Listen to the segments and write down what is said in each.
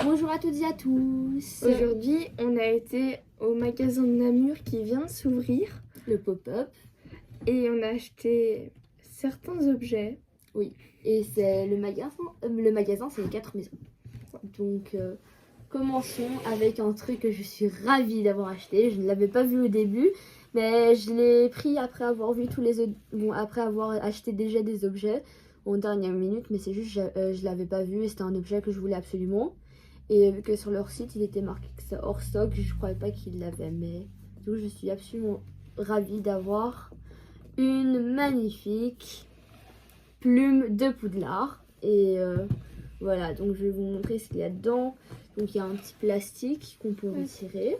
Bonjour à toutes et à tous. Aujourd'hui, on a été au magasin de Namur qui vient de s'ouvrir Le pop-up. et on a acheté certains objets. Et c'est le magasin c'est les 4 maisons. Donc commençons avec un truc que je suis ravie d'avoir acheté. Je ne l'avais pas vu au début, mais je l'ai pris après avoir vu tous les autres. Bon, après avoir acheté déjà des objets en dernière minute, mais c'est juste je l'avais pas vu et c'était un objet que je voulais absolument. Et vu que sur leur site il était marqué que c'est hors stock, je croyais pas qu'ils l'avaient, mais donc je suis absolument ravie d'avoir une magnifique plume de Poudlard. Et voilà, donc je vais vous montrer ce qu'il y a dedans. Donc il y a un petit plastique qu'on peut retirer.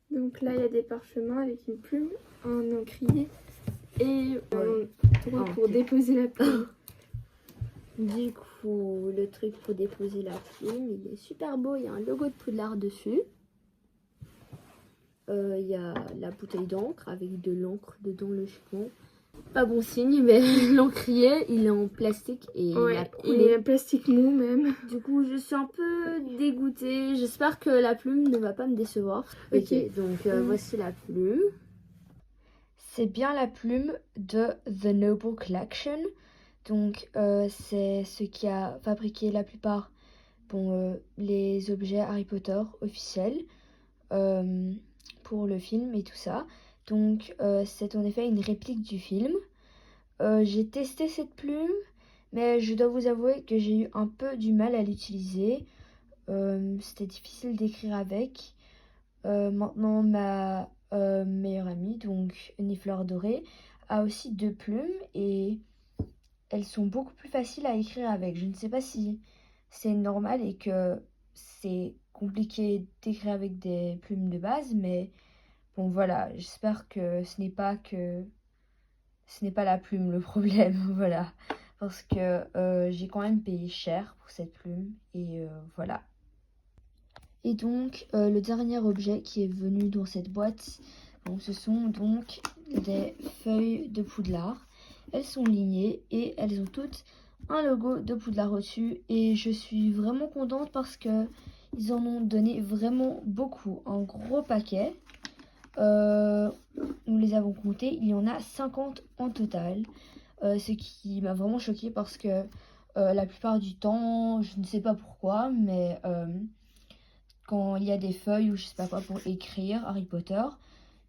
Donc là, il y a des parchemins avec une plume, un encrier et un truc pour déposer la plume. Du coup, le truc pour déposer la plume, il est super beau. Il y a un logo de Poudlard dessus. Il y a la bouteille d'encre avec de l'encre dedans, logiquement. Pas bon signe, mais l'encrier, il est en plastique et il a coulé. Il est un plastique mou même. Du coup, je suis un peu dégoûtée. J'espère que la plume ne va pas me décevoir. Ok, donc voici la plume. C'est bien la plume de The Noble Collection. Donc, c'est ce qui a fabriqué la plupart les objets Harry Potter officiels pour le film et tout ça. Donc, c'est en effet une réplique du film. J'ai testé cette plume, mais je dois vous avouer que j'ai eu un peu du mal à l'utiliser. C'était difficile d'écrire avec. Maintenant, ma meilleure amie, donc Nifleur Dorée, a aussi 2 plumes et elles sont beaucoup plus faciles à écrire avec. Je ne sais pas si c'est normal et que c'est compliqué d'écrire avec des plumes de base, mais bon voilà, j'espère que ce n'est pas la plume le problème, voilà. Parce que j'ai quand même payé cher pour cette plume et voilà. Et donc le dernier objet qui est venu dans cette boîte, bon, ce sont donc des feuilles de Poudlard. Elles sont lignées et elles ont toutes un logo de Poudlard au-dessus et je suis vraiment contente parce que ils en ont donné vraiment beaucoup, un gros paquet. Nous les avons comptés, il y en a 50 en total, ce qui m'a vraiment choquée parce que la plupart du temps, je ne sais pas pourquoi, mais quand il y a des feuilles ou je sais pas quoi pour écrire Harry Potter,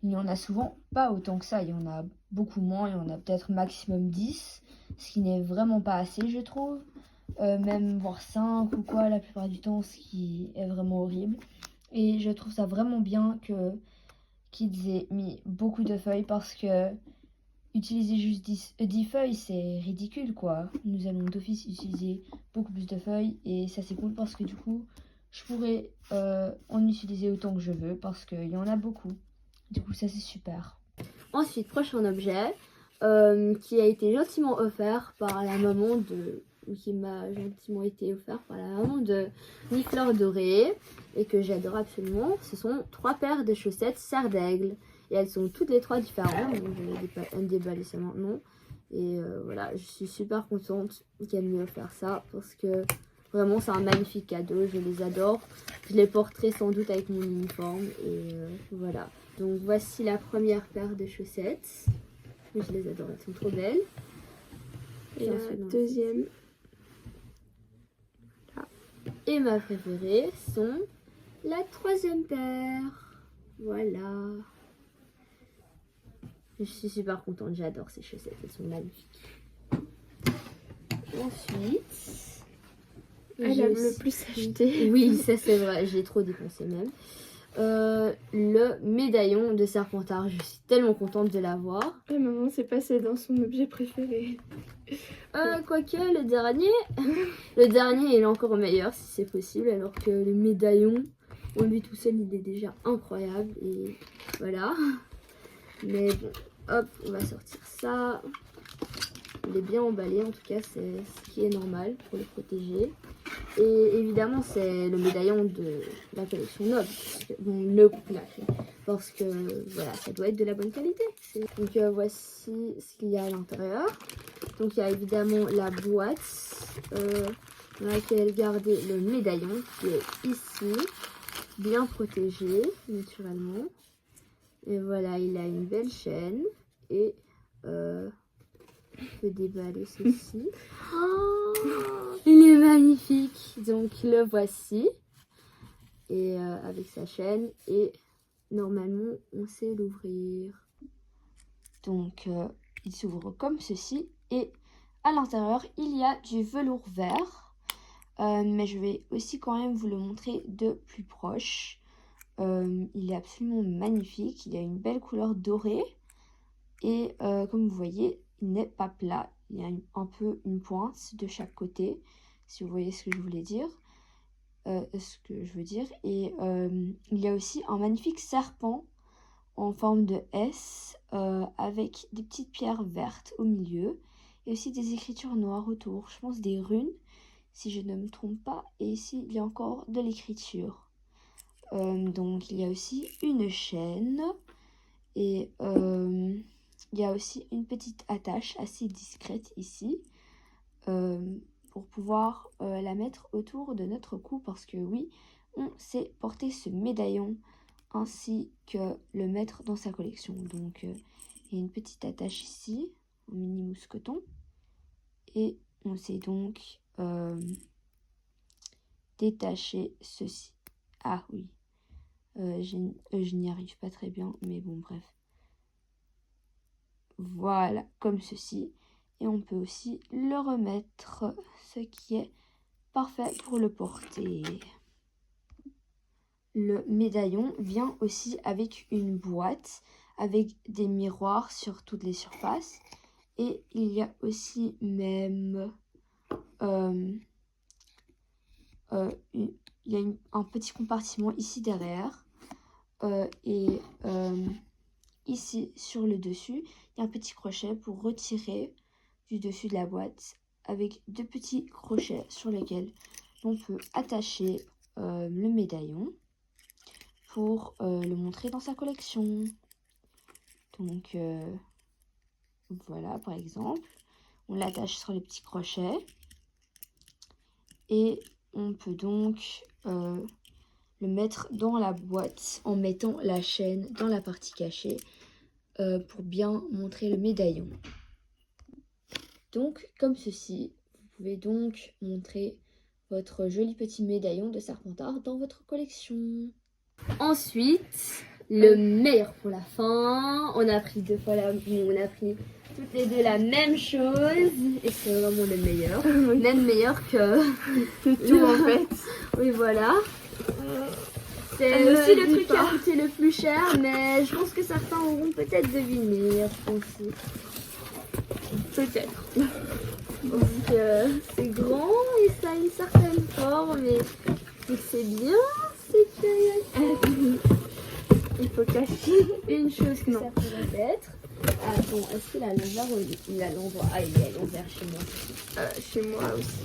il n'y en a souvent pas autant que ça, il y en a beaucoup moins, il y en a peut-être maximum 10, ce qui n'est vraiment pas assez je trouve, même voire 5 ou quoi la plupart du temps, ce qui est vraiment horrible. Et je trouve ça vraiment bien que qu'ils aient mis beaucoup de feuilles parce que utiliser juste 10 feuilles c'est ridicule quoi. Nous allons d'office utiliser beaucoup plus de feuilles et ça c'est cool parce que du coup je pourrais en utiliser autant que je veux parce qu'il y en a beaucoup. Du coup ça c'est super. Ensuite, prochain objet qui a été gentiment offert par la maman de... qui m'a gentiment été offert par la maman de Nifleur Dorée et que j'adore absolument. Ce sont 3 paires de chaussettes Serre d'Aigle et elles sont toutes les 3 différentes. Donc je vais déballer ça maintenant. Et voilà, je suis super contente qu'elle m'ait offert ça parce que vraiment c'est un magnifique cadeau, je les adore. Je les porterai sans doute avec mon uniforme et voilà. Donc voici la première paire de chaussettes. Je les adore, elles sont trop belles. Et la deuxième. Et ma préférée sont la 3e paire. Voilà. Je suis super contente, j'adore ces chaussettes, elles sont magnifiques. Ensuite, Elle a le plus acheté. Oui, ça c'est vrai, j'ai trop dépensé même. Le médaillon de Serpentard, je suis tellement contente de l'avoir. Et maman s'est passée dans son objet préféré. Quoique le dernier il est encore meilleur si c'est possible, alors que le médaillon en lui tout seul il est déjà incroyable et voilà. Mais bon, hop, on va sortir ça. Il est bien emballé, en tout cas c'est ce qui est normal pour le protéger. Et évidemment c'est le médaillon de la collection Noble, parce que voilà, ça doit être de la bonne qualité. Donc voici ce qu'il y a à l'intérieur. Donc il y a évidemment la boîte dans laquelle garder le médaillon qui est ici, bien protégé naturellement. Et voilà, il a une belle chaîne et je peux déballer ceci. Oh, il est magnifique. Donc le voici et avec sa chaîne et normalement on sait l'ouvrir. Donc il s'ouvre comme ceci et à l'intérieur il y a du velours vert. Mais je vais aussi quand même vous le montrer de plus proche. Il est absolument magnifique, il a une belle couleur dorée et comme vous voyez il n'est pas plat, il y a un peu une pointe de chaque côté, si vous voyez ce que je voulais dire, et il y a aussi un magnifique serpent en forme de S avec des petites pierres vertes au milieu et aussi des écritures noires autour, je pense des runes si je ne me trompe pas, et ici il y a encore de l'écriture. Donc il y a aussi une chaîne et il y a aussi une petite attache assez discrète ici pour pouvoir la mettre autour de notre cou parce que oui, on sait porter ce médaillon ainsi que le mettre dans sa collection. Donc il y a une petite attache ici en mini mousqueton et on sait donc détacher ceci. Ah oui. Je n'y arrive pas très bien, mais bon, bref. Voilà, comme ceci. Et on peut aussi le remettre, ce qui est parfait pour le porter. Le médaillon vient aussi avec une boîte, avec des miroirs sur toutes les surfaces. Et il y a aussi même... il y a un petit compartiment ici derrière. Ici sur le dessus, il y a un petit crochet pour retirer du dessus de la boîte avec deux petits crochets sur lesquels on peut attacher le médaillon pour le montrer dans sa collection. Donc voilà, par exemple, on l'attache sur les petits crochets et on peut donc le mettre dans la boîte en mettant la chaîne dans la partie cachée pour bien montrer le médaillon. Donc comme ceci, vous pouvez donc montrer votre joli petit médaillon de Serpentard dans votre collection. Ensuite, le meilleur pour la fin, on a pris toutes les deux la même chose et c'est vraiment le meilleur, même meilleur que tout en fait. Oui voilà. C'est aussi le truc qui a coûté le plus cher, mais je pense que certains auront peut-être deviné aussi. Peut-être. Donc c'est grand et ça a une certaine forme et c'est bien, c'est que il faut cacher une chose que ça pourrait être. Ah bon, est-ce qu'il a l'envers ou il a l'envers? Ah, il est à l'envers chez moi. Chez moi aussi.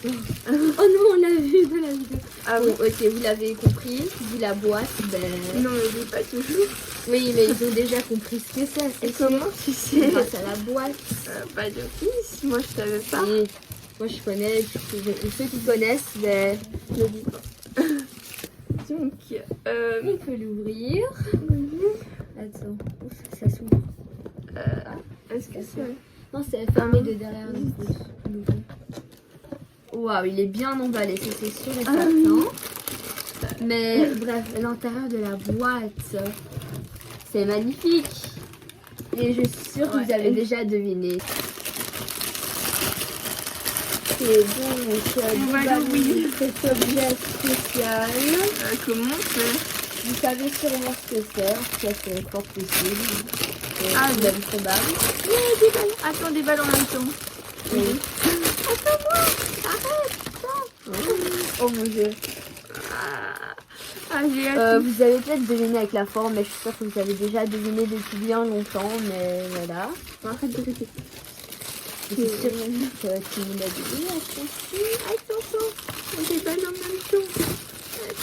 Oh non, on l'a vu dans la vidéo. Ah bon, ok, vous l'avez compris. Vu la boîte, non, mais pas toujours. Oui, mais ils ont déjà compris ce que c'est. Et comment tu sais? Grâce à la boîte. Pas de plus. Moi, je savais pas. Et moi, je connais. Ceux qui connaissent, je le dis pas. Donc, on peut l'ouvrir. Attends, ça s'ouvre. Est-ce que c'est... Non, c'est fermé de derrière. Waouh, il est bien emballé, ça c'est sûr et certain. Mais bref, l'intérieur de la boîte, c'est magnifique. Et je suis sûre que vous avez déjà deviné. Et donc, cet objet spécial. Comment c'est? Vous savez sûrement ce que c'est, en tout cas c'est fort possible. Vous avez probable. Des ballons. Attends, des balles en même temps. Oui. Attends-moi. Arrête. Oh mon dieu. J'ai hâte. Vous avez peut-être deviné avec la forme, mais je suis sûre que vous avez déjà deviné depuis bien longtemps, mais voilà. Arrête de répéter. Je suis sûre que tu me l'as deviné. Attends, des balles en même temps.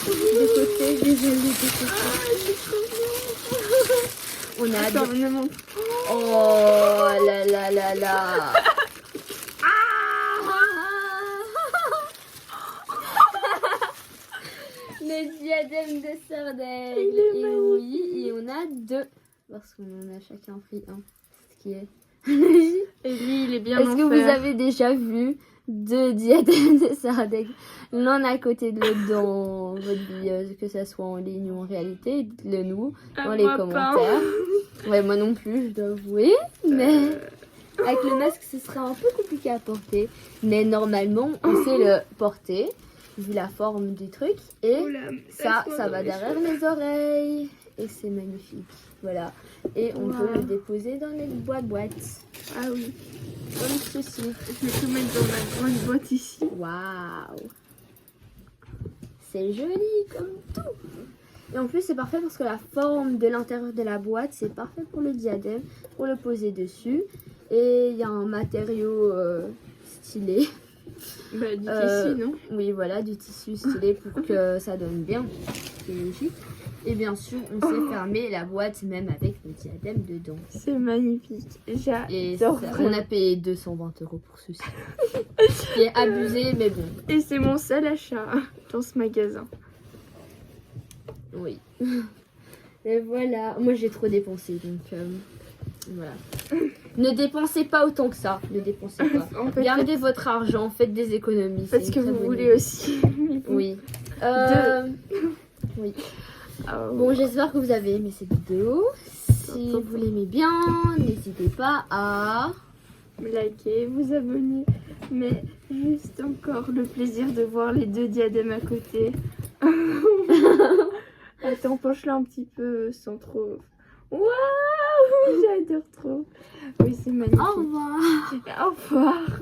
De côté, je les ai de côté. C'est trop bien. On a Attends, ne montre. Oh là là là là. Le diadème de Sardaigne. Il est Et oui, et on a 2. Parce qu'on en a chacun pris un. Ce qui est... Et lui, il est bien Est-ce que vous avez déjà vu 2 diadèmes de Sardaigne l'un à côté de l'autre dans votre vie, que ça soit en ligne ou en réalité? Dites-le nous dans les commentaires. Ouais, moi non plus, je dois avouer. Mais avec le masque, ce sera un peu compliqué à porter. Mais normalement, on sait le porter, vu la forme du truc. Et ça va derrière les oreilles. Et c'est magnifique. Voilà. Et on peut le déposer dans les boîtes. Ah oui. Comme ceci. Je vais tout mettre dans ma grande boîte ici. Waouh. C'est joli comme tout. Et en plus, c'est parfait parce que la forme de l'intérieur de la boîte, c'est parfait pour le diadème, pour le poser dessus. Et il y a un matériau stylé. Bah, du tissu, non? Oui, voilà, du tissu stylé pour que ça donne bien. C'est logique. Et bien sûr, on sait fermer la boîte même avec le diadème dedans. C'est magnifique. Et J'adore. on a payé 220 € pour ceci. Ce qui est abusé, mais bon. Et c'est mon seul achat dans ce magasin. Oui. Et voilà. Moi, j'ai trop dépensé, donc voilà. Ne dépensez pas autant que ça. Ne dépensez pas. En fait, Gardez votre argent, faites des économies. faites ce que vous voulez aussi. Oui. Oui. Oh. Bon, j'espère que vous avez aimé cette vidéo. Si vous l'aimez bien, n'hésitez pas à liker, vous abonner. Mais juste encore le plaisir de voir les 2 diadèmes à côté. Attends, penche-la un petit peu sans trop. Waouh, j'adore trop. Oui, c'est magnifique. au revoir. Au revoir.